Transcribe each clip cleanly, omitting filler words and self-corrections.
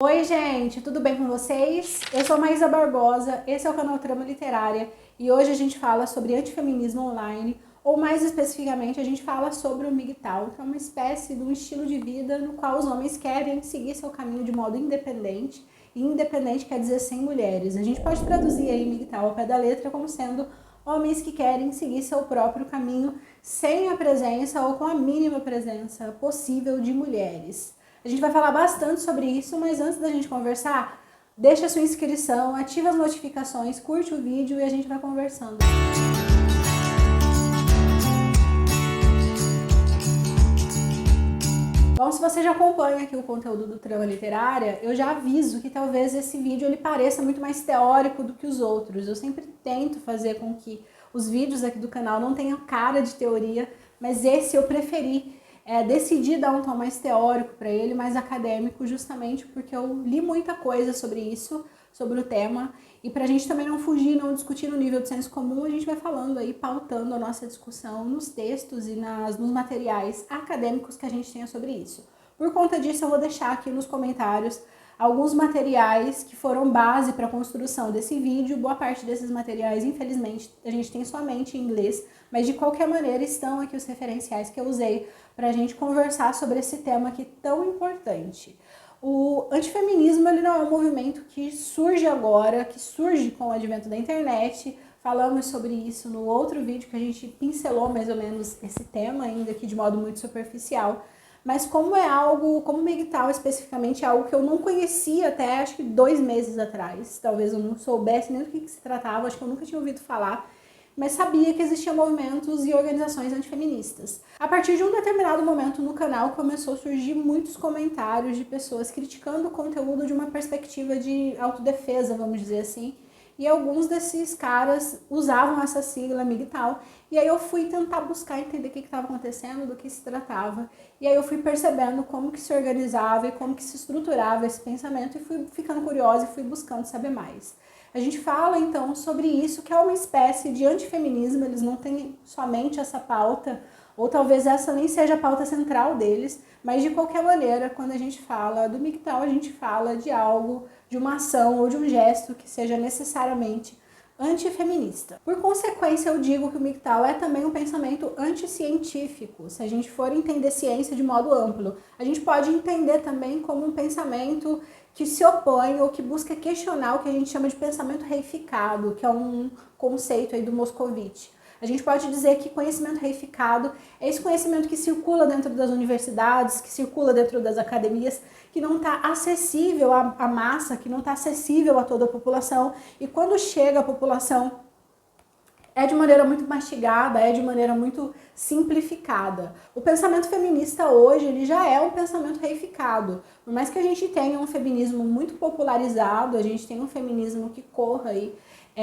Oi gente, tudo bem com vocês? Eu sou a Maísa Barbosa, esse é o canal Trama Literária e hoje a gente fala sobre antifeminismo online, ou mais especificamente a gente fala sobre o MGTOW, que é uma espécie de um estilo de vida no qual os homens querem seguir seu caminho de modo independente, e independente quer dizer sem mulheres. A gente pode traduzir aí MGTOW ao pé da letra como sendo homens que querem seguir seu próprio caminho sem a presença ou com a mínima presença possível de mulheres. A gente vai falar bastante sobre isso, mas antes da gente conversar, deixa a sua inscrição, ativa as notificações, curte o vídeo e a gente vai conversando. Bom, se você já acompanha aqui o conteúdo do Trama Literária, eu já aviso que talvez esse vídeo ele pareça muito mais teórico do que os outros. Eu sempre tento fazer com que os vídeos aqui do canal não tenham cara de teoria, mas esse eu preferi. Decidi dar um tom mais teórico para ele, mais acadêmico, justamente porque eu li muita coisa sobre isso, sobre o tema, e para a gente também não fugir, não discutir no nível de senso comum, a gente vai falando aí, pautando a nossa discussão nos textos e nos materiais acadêmicos que a gente tenha sobre isso. Por conta disso, eu vou deixar aqui nos comentários alguns materiais que foram base para a construção desse vídeo. Boa parte desses materiais, infelizmente, a gente tem somente em inglês, mas de qualquer maneira estão aqui os referenciais que eu usei para a gente conversar sobre esse tema aqui tão importante. O antifeminismo ele não é um movimento que surge agora, que surge com o advento da internet. Falamos sobre isso no outro vídeo que a gente pincelou mais ou menos esse tema, ainda que de modo muito superficial. Mas como é algo, como o MGTOW especificamente, é algo que eu não conhecia até acho que 2 meses atrás. Talvez eu não soubesse nem do que se tratava, acho que eu nunca tinha ouvido falar, mas sabia que existiam movimentos e organizações antifeministas. A partir de um determinado momento no canal começou a surgir muitos comentários de pessoas criticando o conteúdo de uma perspectiva de autodefesa, vamos dizer assim, e alguns desses caras usavam essa sigla MGTOW, e aí eu fui tentar buscar entender o que estava acontecendo, do que se tratava, e aí eu fui percebendo como que se organizava e como que se estruturava esse pensamento, e fui ficando curiosa e fui buscando saber mais. A gente fala então sobre isso, que é uma espécie de antifeminismo. Eles não têm somente essa pauta, ou talvez essa nem seja a pauta central deles, mas de qualquer maneira, quando a gente fala do MGTOW, a gente fala de algo, de uma ação ou de um gesto que seja necessariamente antifeminista. Por consequência, eu digo que o MGTOW é também um pensamento anticientífico. Se a gente for entender ciência de modo amplo, a gente pode entender também como um pensamento que se opõe ou que busca questionar o que a gente chama de pensamento reificado, que é um conceito aí do Moscovitch. A gente pode dizer que conhecimento reificado é esse conhecimento que circula dentro das universidades, que circula dentro das academias, que não está acessível à massa, que não está acessível a toda a população, e quando chega à população é de maneira muito mastigada, é de maneira muito simplificada. O pensamento feminista hoje ele já é um pensamento reificado. Por mais que a gente tenha um feminismo muito popularizado, a gente tem um feminismo que corra aí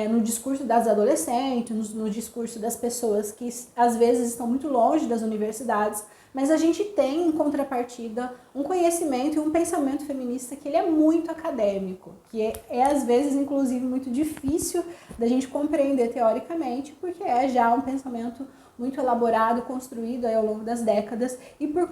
no discurso das adolescentes, no discurso das pessoas que às vezes estão muito longe das universidades, mas a gente tem em contrapartida um conhecimento e um pensamento feminista que ele é muito acadêmico, que é às vezes inclusive muito difícil da gente compreender teoricamente, porque é já um pensamento muito elaborado, construído aí ao longo das décadas, e por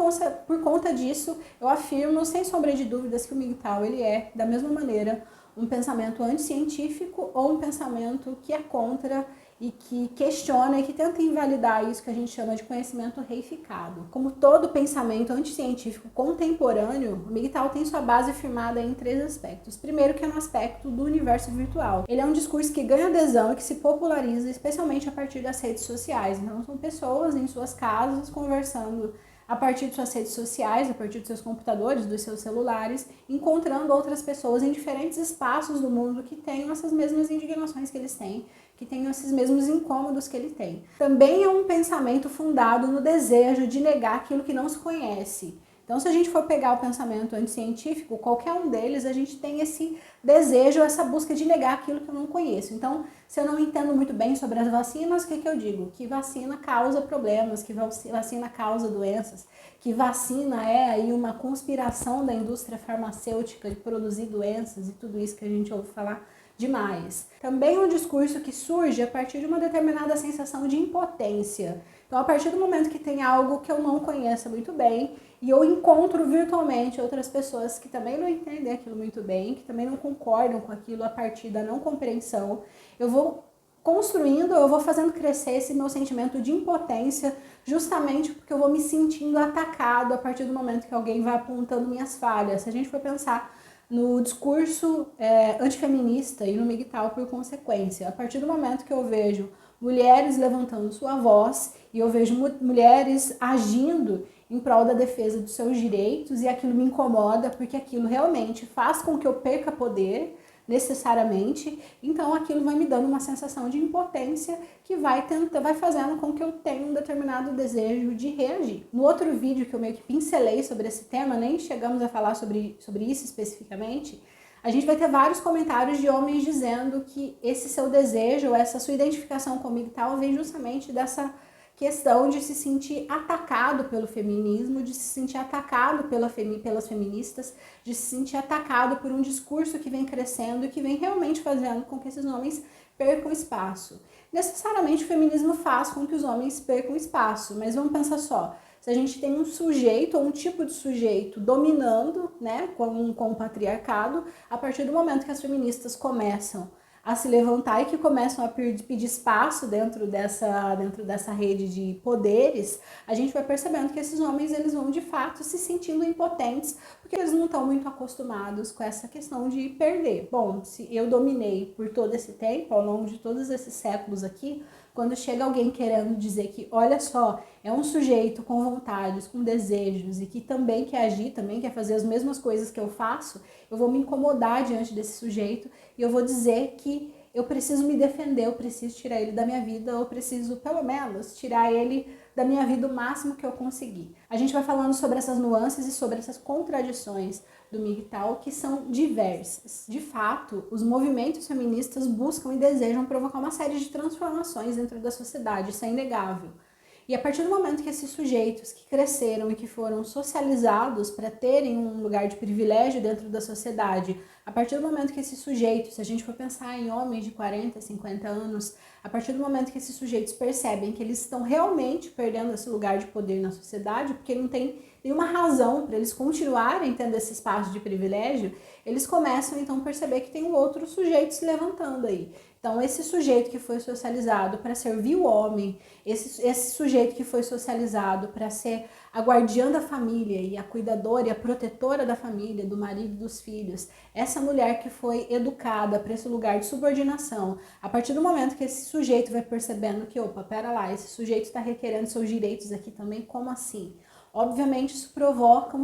conta disso eu afirmo sem sombra de dúvidas que o MGTOW ele é, da mesma maneira, um pensamento anticientífico ou um pensamento que é contra e que questiona e que tenta invalidar isso que a gente chama de conhecimento reificado. Como todo pensamento anticientífico contemporâneo, o MGTOW tem sua base firmada em 3 aspectos. Primeiro, que é no aspecto do universo virtual. Ele é um discurso que ganha adesão e que se populariza especialmente a partir das redes sociais. Então são pessoas em suas casas conversando a partir de suas redes sociais, a partir dos seus computadores, dos seus celulares, encontrando outras pessoas em diferentes espaços do mundo que tenham essas mesmas indignações que eles têm, que tenham esses mesmos incômodos que ele tem. Também é um pensamento fundado no desejo de negar aquilo que não se conhece. Então, se a gente for pegar o pensamento anticientífico, qualquer um deles, a gente tem esse desejo, essa busca de negar aquilo que eu não conheço. Então, se eu não entendo muito bem sobre as vacinas, o que eu digo? Que vacina causa problemas, que vacina causa doenças, que vacina é aí uma conspiração da indústria farmacêutica de produzir doenças e tudo isso que a gente ouve falar demais. Também um discurso que surge a partir de uma determinada sensação de impotência. Então, a partir do momento que tem algo que eu não conheço muito bem, e eu encontro virtualmente outras pessoas que também não entendem aquilo muito bem, que também não concordam com aquilo a partir da não compreensão, eu vou construindo, eu vou fazendo crescer esse meu sentimento de impotência, justamente porque eu vou me sentindo atacado a partir do momento que alguém vai apontando minhas falhas. Se a gente for pensar no discurso antifeminista e no MGTOW por consequência, a partir do momento que eu vejo mulheres levantando sua voz e eu vejo mulheres agindo em prol da defesa dos seus direitos e aquilo me incomoda porque aquilo realmente faz com que eu perca poder necessariamente, então aquilo vai me dando uma sensação de impotência que vai fazendo com que eu tenha um determinado desejo de reagir. No outro vídeo que eu meio que pincelei sobre esse tema, nem chegamos a falar sobre isso especificamente, a gente vai ter vários comentários de homens dizendo que esse seu desejo, essa sua identificação comigo e tal, vem justamente dessa questão de se sentir atacado pelo feminismo, de se sentir atacado pelas feministas, de se sentir atacado por um discurso que vem crescendo e que vem realmente fazendo com que esses homens percam espaço. Necessariamente o feminismo faz com que os homens percam espaço, mas vamos pensar só, se a gente tem um sujeito ou um tipo de sujeito dominando, né, com o patriarcado, a partir do momento que as feministas começam a se levantar e que começam a pedir espaço dentro dessa rede de poderes, a gente vai percebendo que esses homens eles vão de fato se sentindo impotentes, porque eles não estão muito acostumados com essa questão de perder. Bom, se eu dominei por todo esse tempo, ao longo de todos esses séculos aqui, quando chega alguém querendo dizer que, olha só, é um sujeito com vontades, com desejos e que também quer agir, também quer fazer as mesmas coisas que eu faço, eu vou me incomodar diante desse sujeito e eu vou dizer que eu preciso me defender, eu preciso tirar ele da minha vida, eu preciso, pelo menos, tirar ele da minha vida o máximo que eu conseguir. A gente vai falando sobre essas nuances e sobre essas contradições do MGTOW que são diversas. De fato, os movimentos feministas buscam e desejam provocar uma série de transformações dentro da sociedade, isso é inegável. E a partir do momento que esses sujeitos que cresceram e que foram socializados para terem um lugar de privilégio dentro da sociedade, a partir do momento que esses sujeitos, se a gente for pensar em homens de 40, 50 anos, a partir do momento que esses sujeitos percebem que eles estão realmente perdendo esse lugar de poder na sociedade, porque não tem nenhuma razão para eles continuarem tendo esse espaço de privilégio, eles começam então a perceber que tem um outro sujeito se levantando aí. Então, esse sujeito que foi socializado para servir o homem, esse sujeito que foi socializado para ser a guardiã da família e a cuidadora e a protetora da família, do marido e dos filhos, essa mulher que foi educada para esse lugar de subordinação, a partir do momento que esse sujeito vai percebendo que, opa, pera lá, esse sujeito está requerendo seus direitos aqui também, como assim? Obviamente, isso provoca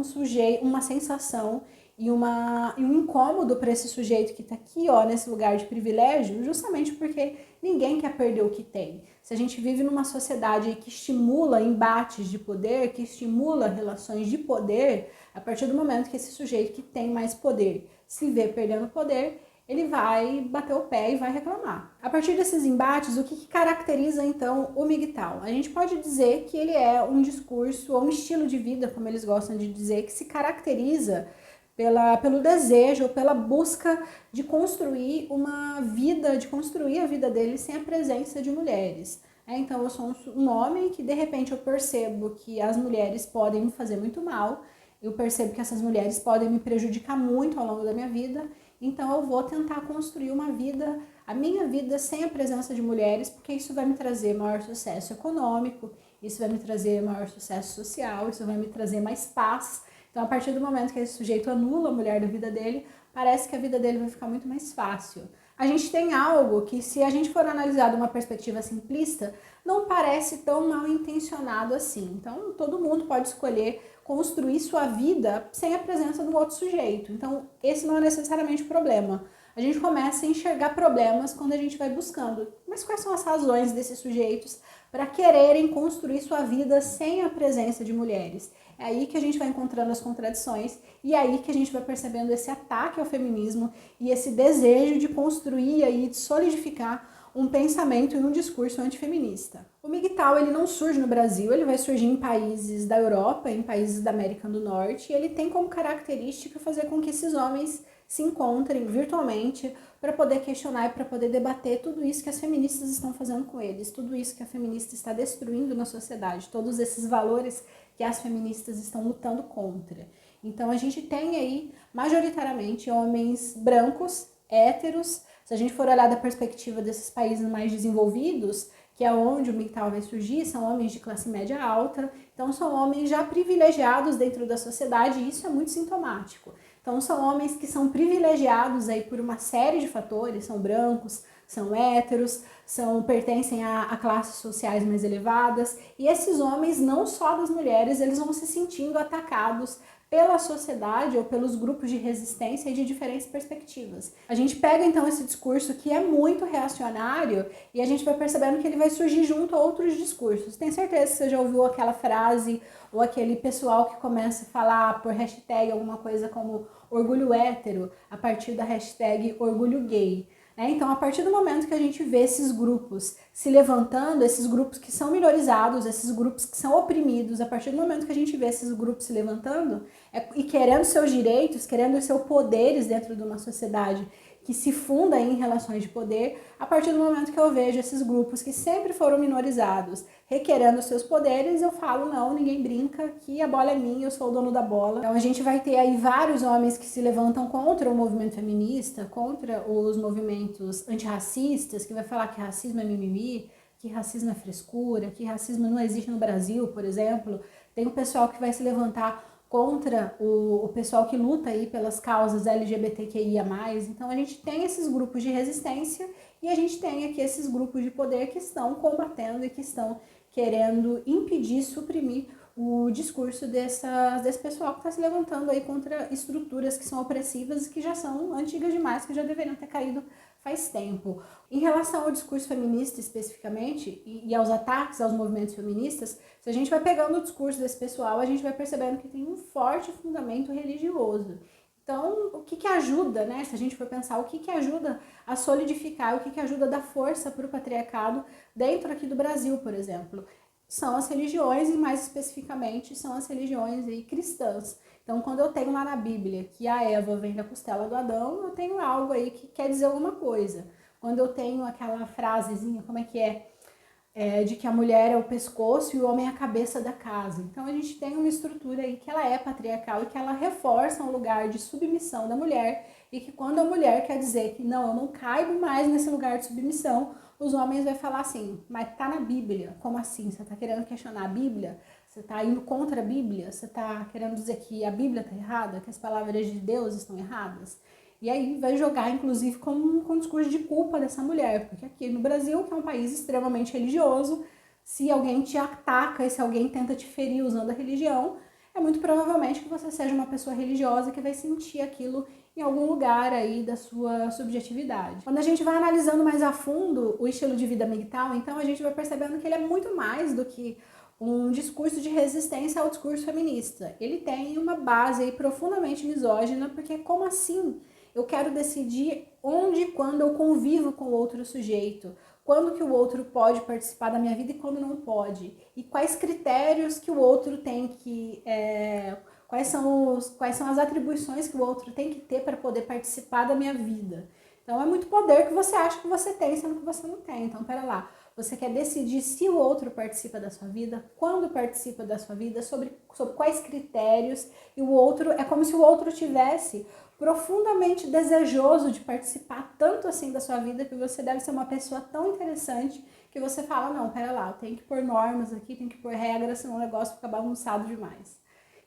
uma sensação e um incômodo para esse sujeito que está aqui, ó, nesse lugar de privilégio, justamente porque ninguém quer perder o que tem. Se a gente vive numa sociedade que estimula embates de poder, que estimula relações de poder, a partir do momento que esse sujeito que tem mais poder se vê perdendo poder, ele vai bater o pé e vai reclamar. A partir desses embates, o que caracteriza então o MGTOW? A gente pode dizer que ele é um discurso ou um estilo de vida, como eles gostam de dizer, que se caracteriza pelo desejo, pela busca de construir uma vida, de construir a vida dele sem a presença de mulheres. Então eu sou um homem que de repente eu percebo que as mulheres podem me fazer muito mal, eu percebo que essas mulheres podem me prejudicar muito ao longo da minha vida, então eu vou tentar construir uma vida, a minha vida sem a presença de mulheres, porque isso vai me trazer maior sucesso econômico, isso vai me trazer maior sucesso social, isso vai me trazer mais paz. Então, a partir do momento que esse sujeito anula a mulher da vida dele, parece que a vida dele vai ficar muito mais fácil. A gente tem algo que, se a gente for analisar de uma perspectiva simplista, não parece tão mal intencionado assim. Então, todo mundo pode escolher construir sua vida sem a presença do outro sujeito. Então, esse não é necessariamente o problema. A gente começa a enxergar problemas quando a gente vai buscando. Mas quais são as razões desses sujeitos para quererem construir sua vida sem a presença de mulheres? É aí que a gente vai encontrando as contradições e é aí que a gente vai percebendo esse ataque ao feminismo e esse desejo de construir e de solidificar um pensamento e um discurso antifeminista. O MGTOW ele não surge no Brasil, ele vai surgir em países da Europa, em países da América do Norte, e ele tem como característica fazer com que esses homens se encontrem virtualmente para poder questionar e para poder debater tudo isso que as feministas estão fazendo com eles, tudo isso que a feminista está destruindo na sociedade, todos esses valores que as feministas estão lutando contra. Então a gente tem aí, majoritariamente, homens brancos, héteros. Se a gente for olhar da perspectiva desses países mais desenvolvidos, que é onde o MGTOW vai surgir, são homens de classe média alta, então são homens já privilegiados dentro da sociedade, e isso é muito sintomático. Então são homens que são privilegiados aí por uma série de fatores, são brancos, são héteros, pertencem a classes sociais mais elevadas, e esses homens, não só das mulheres, eles vão se sentindo atacados pela sociedade ou pelos grupos de resistência e de diferentes perspectivas. A gente pega então esse discurso que é muito reacionário e a gente vai percebendo que ele vai surgir junto a outros discursos. Tenho certeza que você já ouviu aquela frase ou aquele pessoal que começa a falar por hashtag alguma coisa como orgulho hétero a partir da hashtag orgulho gay. Então, a partir do momento que a gente vê esses grupos se levantando, esses grupos que são minorizados, esses grupos que são oprimidos, a partir do momento que a gente vê esses grupos se levantando e querendo seus direitos, querendo seus poderes dentro de uma sociedade que se funda em relações de poder, a partir do momento que eu vejo esses grupos que sempre foram minorizados requerendo seus poderes, eu falo, não, ninguém brinca, que a bola é minha, eu sou o dono da bola. Então a gente vai ter aí vários homens que se levantam contra o movimento feminista, contra os movimentos antirracistas, que vai falar que racismo é mimimi, que racismo é frescura, que racismo não existe no Brasil, por exemplo. Tem o pessoal que vai se levantar contra o pessoal que luta aí pelas causas LGBTQIA+. Então a gente tem esses grupos de resistência e a gente tem aqui esses grupos de poder que estão combatendo e que estão querendo impedir, suprimir o discurso desse pessoal que está se levantando aí contra estruturas que são opressivas e que já são antigas demais, que já deveriam ter caído faz tempo. Em relação ao discurso feminista especificamente e aos ataques aos movimentos feministas, se a gente vai pegando o discurso desse pessoal, a gente vai percebendo que tem um forte fundamento religioso. Então, o que ajuda, né? Se a gente for pensar, o que ajuda a solidificar, o que ajuda a dar força para o patriarcado dentro aqui do Brasil, por exemplo, são as religiões e mais especificamente são as religiões aí cristãs. Então, quando eu tenho lá na Bíblia que a Eva vem da costela do Adão, eu tenho algo aí que quer dizer alguma coisa. Quando eu tenho aquela frasezinha, como é que de que a mulher é o pescoço e o homem é a cabeça da casa. Então a gente tem uma estrutura aí que ela é patriarcal e que ela reforça um lugar de submissão da mulher e que quando a mulher quer dizer que não, eu não caibo mais nesse lugar de submissão, os homens vão falar assim, mas tá na Bíblia, como assim? Você tá querendo questionar a Bíblia? Você tá indo contra a Bíblia? Você tá querendo dizer que a Bíblia tá errada? Que as palavras de Deus estão erradas? E aí vai jogar, inclusive, com um discurso de culpa dessa mulher, porque aqui no Brasil, que é um país extremamente religioso, se alguém te ataca e se alguém tenta te ferir usando a religião, é muito provavelmente que você seja uma pessoa religiosa que vai sentir aquilo em algum lugar aí da sua subjetividade. Quando a gente vai analisando mais a fundo o estilo de vida MGTOW, então a gente vai percebendo que ele é muito mais do que um discurso de resistência ao discurso feminista. Ele tem uma base aí profundamente misógina, porque como assim? Eu quero decidir onde e quando eu convivo com o outro sujeito, quando que o outro pode participar da minha vida e quando não pode, e quais critérios que o outro tem que, quais são as atribuições que o outro tem que ter para poder participar da minha vida. Então é muito poder que você acha que você tem, sendo que você não tem. Então pera lá, você quer decidir se o outro participa da sua vida, quando participa da sua vida, sobre quais critérios, e o outro, é como se o outro tivesse profundamente desejoso de participar tanto assim da sua vida que você deve ser uma pessoa tão interessante que você fala, não, pera lá, eu tenho que pôr normas aqui, tenho que pôr regras, senão o negócio fica bagunçado demais.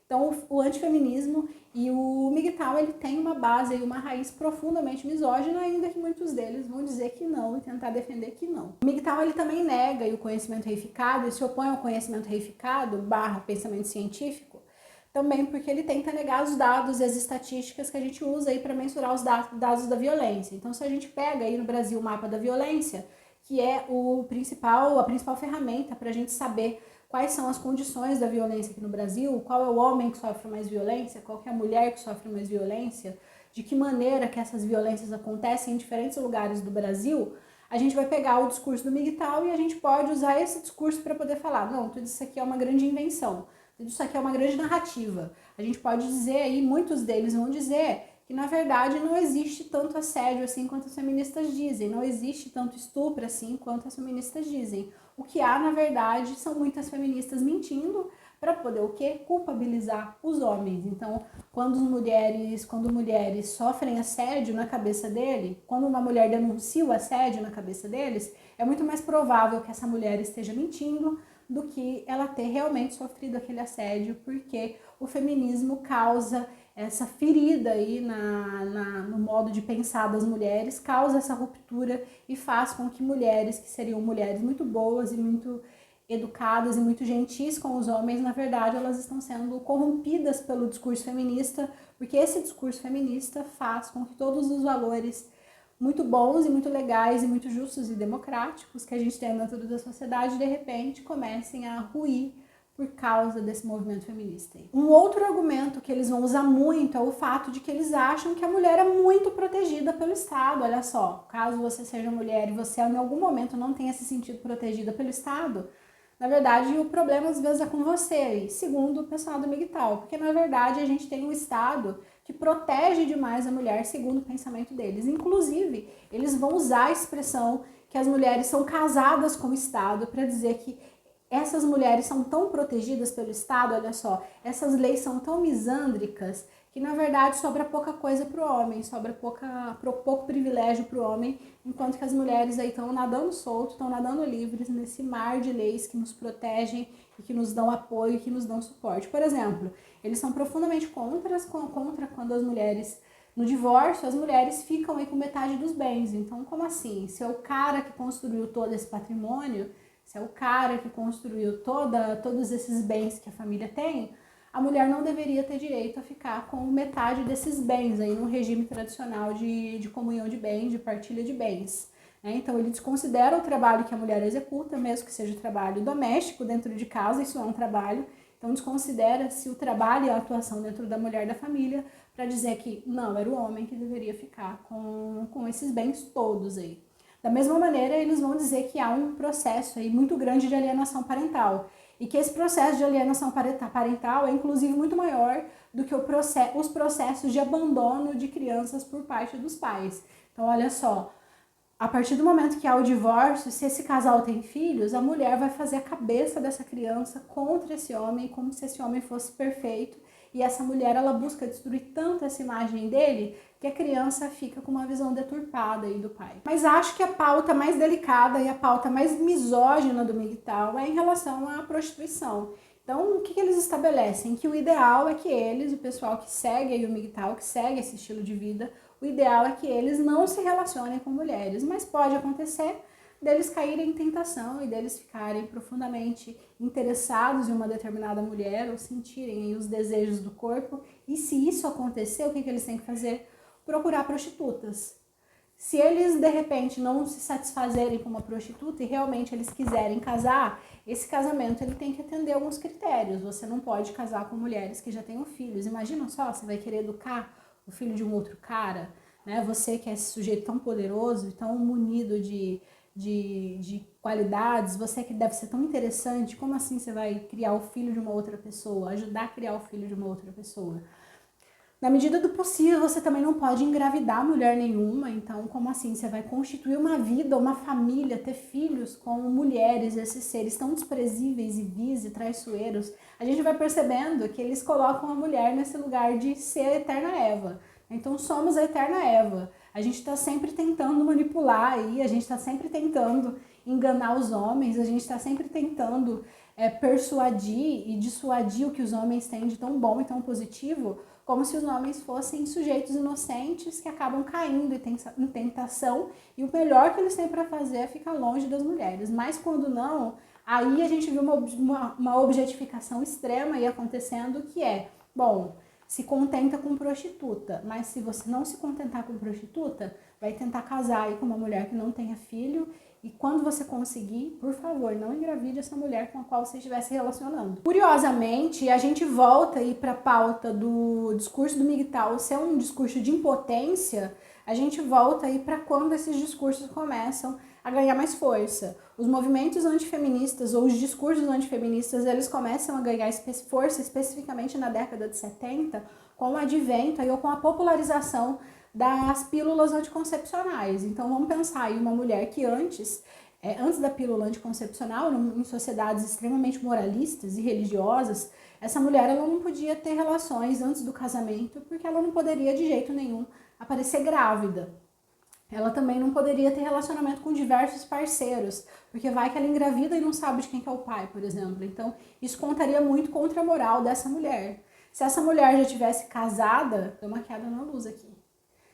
Então o antifeminismo e o MGTOW, ele tem uma base e uma raiz profundamente misógina, ainda que muitos deles vão dizer que não e tentar defender que não. O MGTOW, ele também nega o conhecimento reificado e se opõe ao conhecimento reificado / pensamento científico, também porque ele tenta negar os dados e as estatísticas que a gente usa aí para mensurar os dados da violência. Então, se a gente pega aí no Brasil o mapa da violência, que é a principal ferramenta para a gente saber quais são as condições da violência aqui no Brasil, qual é o homem que sofre mais violência, qual que é a mulher que sofre mais violência, de que maneira que essas violências acontecem em diferentes lugares do Brasil, a gente vai pegar o discurso do MGTOW e a gente pode usar esse discurso para poder falar, não, tudo isso aqui é uma grande invenção. Isso aqui é uma grande narrativa. A gente pode dizer aí, muitos deles vão dizer que na verdade não existe tanto assédio assim quanto as feministas dizem, não existe tanto estupro assim quanto as feministas dizem. O que há, na verdade, são muitas feministas mentindo para poder o quê? Culpabilizar os homens. Então, quando mulheres sofrem assédio na cabeça dele, quando uma mulher denuncia o assédio na cabeça deles, é muito mais provável que essa mulher esteja mentindo do que ela ter realmente sofrido aquele assédio, porque o feminismo causa essa ferida aí no modo de pensar das mulheres, causa essa ruptura e faz com que mulheres que seriam mulheres muito boas e muito educadas e muito gentis com os homens, na verdade elas estão sendo corrompidas pelo discurso feminista, porque esse discurso feminista faz com que todos os valores muito bons e muito legais e muito justos e democráticos que a gente tem dentro da sociedade, de repente comecem a ruir por causa desse movimento feminista. Um outro argumento que eles vão usar muito é o fato de que eles acham que a mulher é muito protegida pelo Estado. Olha só, caso você seja mulher e você em algum momento não tenha se sentido protegida pelo Estado, na verdade o problema às vezes é com você, segundo o pessoal do MGTOW, porque na verdade a gente tem um Estado que protege demais a mulher segundo o pensamento deles. Inclusive, eles vão usar a expressão que as mulheres são casadas com o Estado para dizer que essas mulheres são tão protegidas pelo Estado, olha só, essas leis são tão misândricas que na verdade sobra pouca coisa para o homem, sobra pouco privilégio para o homem, enquanto que as mulheres aí estão nadando solto, estão nadando livres nesse mar de leis que nos protegem e que nos dão apoio, que nos dão suporte. Por exemplo, eles são profundamente contra quando as mulheres, no divórcio, as mulheres ficam aí com metade dos bens. Então, como assim? Se é o cara que construiu todo esse patrimônio, se é o cara que construiu todos esses bens que a família tem, a mulher não deveria ter direito a ficar com metade desses bens aí no regime tradicional de comunhão de bens, de partilha de bens. Então, ele desconsidera o trabalho que a mulher executa, mesmo que seja trabalho doméstico dentro de casa, isso é um trabalho. Então, desconsidera-se o trabalho e a atuação dentro da mulher da família para dizer que não, era o homem que deveria ficar com esses bens todos aí. Da mesma maneira, eles vão dizer que há um processo aí muito grande de alienação parental e que esse processo de alienação parental é inclusive muito maior do que os processos de abandono de crianças por parte dos pais. Então, olha só, a partir do momento que há o divórcio, se esse casal tem filhos, a mulher vai fazer a cabeça dessa criança contra esse homem, como se esse homem fosse perfeito. E essa mulher, ela busca destruir tanto essa imagem dele, que a criança fica com uma visão deturpada aí do pai. Mas acho que a pauta mais delicada e a pauta mais misógina do MGTOW é em relação à prostituição. Então, o que eles estabelecem? Que o ideal é que eles, o pessoal que segue aí o MGTOW, que segue esse estilo de vida, o ideal é que eles não se relacionem com mulheres, mas pode acontecer deles caírem em tentação e deles ficarem profundamente interessados em uma determinada mulher ou sentirem os desejos do corpo. E se isso acontecer, o que eles têm que fazer? Procurar prostitutas. Se eles, de repente, não se satisfazerem com uma prostituta e realmente eles quiserem casar, esse casamento ele tem que atender alguns critérios. Você não pode casar com mulheres que já tenham filhos. Imagina só, você vai querer educar o filho de um outro cara, né? Você que é esse sujeito tão poderoso e tão munido de qualidades, você que deve ser tão interessante, como assim você vai criar o filho de uma outra pessoa, ajudar a criar o filho de uma outra pessoa? Na medida do possível, você também não pode engravidar mulher nenhuma, então como assim? Você vai constituir uma vida, uma família, ter filhos com mulheres, esses seres tão desprezíveis e vis e traiçoeiros. A gente vai percebendo que eles colocam a mulher nesse lugar de ser a eterna Eva. Então somos a eterna Eva. A gente está sempre tentando manipular aí, a gente está sempre tentando enganar os homens, a gente está sempre tentando persuadir e dissuadir o que os homens têm de tão bom e tão positivo, como se os homens fossem sujeitos inocentes que acabam caindo em tentação e o melhor que eles têm para fazer é ficar longe das mulheres. Mas quando não, aí a gente viu uma objetificação extrema aí acontecendo, que é, bom, se contenta com prostituta, mas se você não se contentar com prostituta, vai tentar casar aí com uma mulher que não tenha filho, e quando você conseguir, por favor, não engravide essa mulher com a qual você estiver se relacionando. Curiosamente, a gente volta aí para a pauta do discurso do MGTOW ser um discurso de impotência, a gente volta aí para quando esses discursos começam a ganhar mais força. Os movimentos antifeministas ou os discursos antifeministas, eles começam a ganhar força especificamente na década de 70, com o advento aí, ou com a popularização das pílulas anticoncepcionais. Então vamos pensar aí uma mulher que antes antes da pílula anticoncepcional, em sociedades extremamente moralistas e religiosas, essa mulher ela não podia ter relações antes do casamento, porque ela não poderia de jeito nenhum aparecer grávida. Ela também não poderia ter relacionamento com diversos parceiros, porque vai que ela engravida e não sabe de quem que é o pai, por exemplo. Então, isso contaria muito contra a moral dessa mulher. Se essa mulher já tivesse casada, deu uma queda na luz aqui.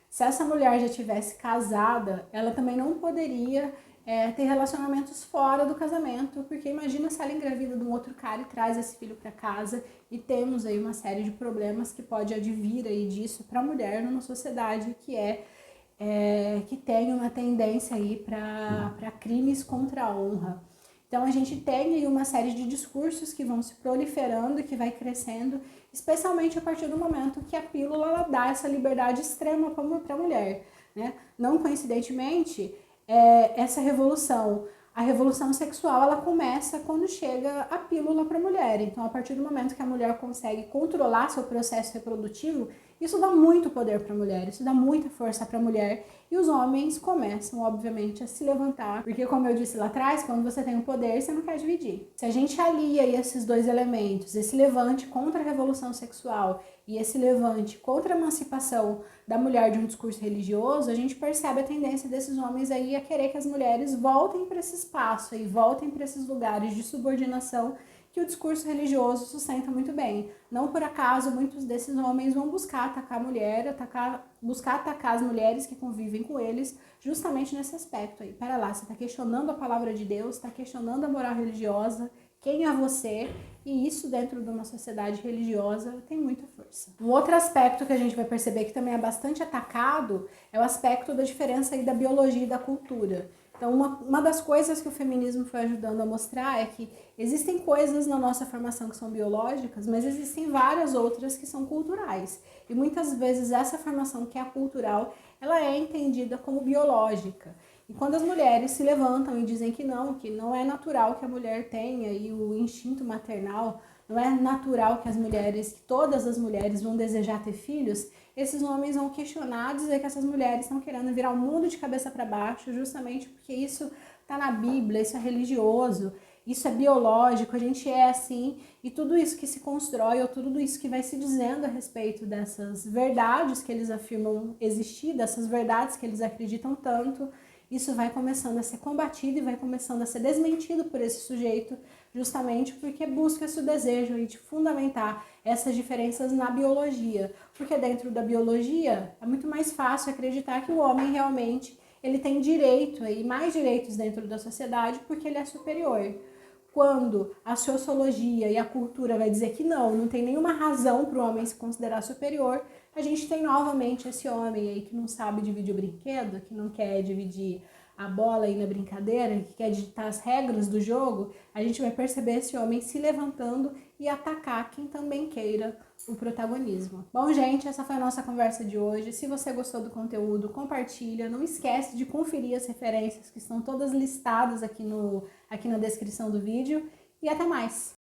Se essa mulher já tivesse casada, ela também não poderia ter relacionamentos fora do casamento, porque imagina se ela engravida de um outro cara e traz esse filho para casa, e temos aí uma série de problemas que pode advir aí disso para a mulher numa sociedade que tem uma tendência aí para crimes contra a honra. Então a gente tem aí uma série de discursos que vão se proliferando e que vai crescendo, especialmente a partir do momento que a pílula ela dá essa liberdade extrema para a mulher, né? Não coincidentemente, essa revolução, a revolução sexual, ela começa quando chega a pílula para a mulher. Então, a partir do momento que a mulher consegue controlar seu processo reprodutivo, isso dá muito poder para a mulher, isso dá muita força para a mulher, e os homens começam, obviamente, a se levantar, porque como eu disse lá atrás, quando você tem o poder, você não quer dividir. Se a gente alia esses dois elementos, esse levante contra a revolução sexual e esse levante contra a emancipação da mulher de um discurso religioso, a gente percebe a tendência desses homens aí a querer que as mulheres voltem para esse espaço e voltem para esses lugares de subordinação que o discurso religioso sustenta muito bem. Não por acaso muitos desses homens vão buscar atacar a mulher, buscar atacar as mulheres que convivem com eles, justamente nesse aspecto aí. Pera lá, você está questionando a palavra de Deus, está questionando a moral religiosa, quem é você? E isso dentro de uma sociedade religiosa tem muita força. Um outro aspecto que a gente vai perceber que também é bastante atacado é o aspecto da diferença aí da biologia e da cultura. Então, uma das coisas que o feminismo foi ajudando a mostrar é que existem coisas na nossa formação que são biológicas, mas existem várias outras que são culturais. E muitas vezes essa formação que é cultural, ela é entendida como biológica. E quando as mulheres se levantam e dizem que não é natural que a mulher tenha e o instinto maternal, não é natural que todas as mulheres vão desejar ter filhos, esses homens vão questionar, dizer que essas mulheres estão querendo virar o mundo de cabeça para baixo, justamente porque isso está na Bíblia, isso é religioso, isso é biológico, a gente é assim, e tudo isso que se constrói, ou tudo isso que vai se dizendo a respeito dessas verdades que eles afirmam existir, dessas verdades que eles acreditam tanto, isso vai começando a ser combatido e vai começando a ser desmentido por esse sujeito, justamente porque busca esse desejo aí de fundamentar essas diferenças na biologia. Porque dentro da biologia é muito mais fácil acreditar que o homem realmente ele tem direito aí, mais direitos dentro da sociedade porque ele é superior. Quando a sociologia e a cultura vai dizer que não tem nenhuma razão para o homem se considerar superior, a gente tem novamente esse homem aí que não sabe dividir o brinquedo, que não quer dividir a bola aí na brincadeira, que quer digitar as regras do jogo, a gente vai perceber esse homem se levantando e atacar quem também queira o protagonismo. Bom, gente, essa foi a nossa conversa de hoje. Se você gostou do conteúdo, compartilha. Não esquece de conferir as referências que estão todas listadas aqui na descrição do vídeo. E até mais!